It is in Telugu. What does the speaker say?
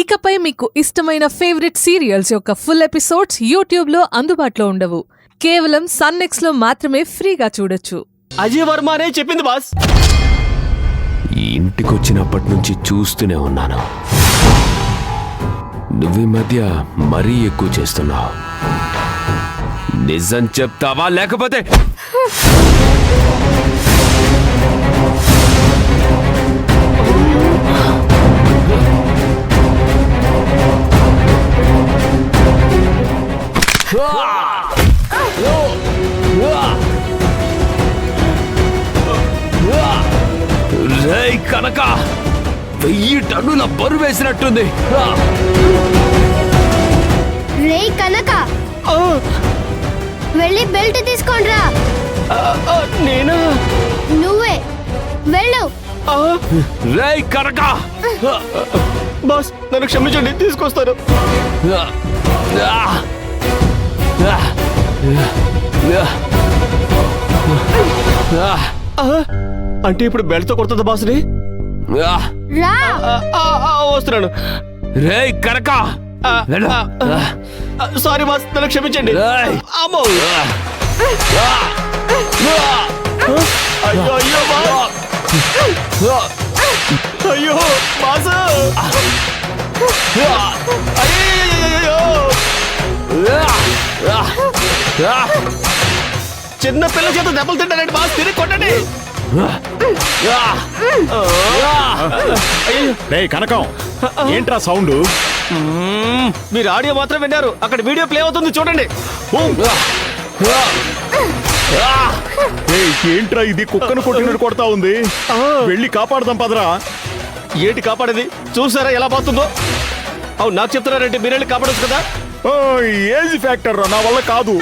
ఇకపై మీకు ఇష్టమైన ఫేవరెట్ సీరియల్స్ యొక్క ఫుల్ ఎపిసోడ్స్ యూట్యూబ్లో అందుబాటులో ఉండవు. కేవలం సన్నెక్స్లో మాత్రమే ఫ్రీగా చూడొచ్చు. అజయ్ వర్మ అనే చెప్పింది బాస్. ఈ ఇంటికొచ్చినప్పటి నుంచి చూస్తూనే ఉన్నాను. నువ్వు ఈ మధ్య మరీ ఎక్కువ చేస్తున్నావు. నిజం చెప్తావా లేకపోతే రేయ్ కనక 1000 టన్నుల బరువు వేసినట్టుంది. రే కనక, వెళ్ళి బెల్ట్ తీసుకోండిరా. నేనా? నువ్వే వెళ్ళు. రేయ్ కనక బాస్ నన్ను క్షమించండి, తీసుకొస్తాను. అంటే ఇప్పుడు బెల్ట్తో కొడుతుంది బాస్ని. రా. వస్తున్నాను. రేయ్ కనక సారీ బాస్, నన్ను క్షమించండి. అమ్మో, అయ్యో అయ్యో బాస్, అయ్యో బాస్, అయ్యో చిన్న పిల్ల చేత దెబ్బలు తింటారండి బాస్, తిరిగి కొట్టండి. కనకం, ఏంట్రా సౌండ్? మీరు ఆడియో మాత్రం విన్నారు, అక్కడ వీడియో ప్లే అవుతుంది చూడండి. ఏంట్రా ఇది? కుక్కను కొట్టినట్టు కొడతా ఉంది. వెళ్ళి కాపాడదాం పదరా. ఏంటి కాపాడేది? చూసారా ఎలా పోతుందో? అవును, నాకు చెప్తున్నారంటే మీరు వెళ్ళి కాపాడొచ్చు కదా. ఏజ్ ఫ్యాక్టర్ రా, నా వల్ల కాదు.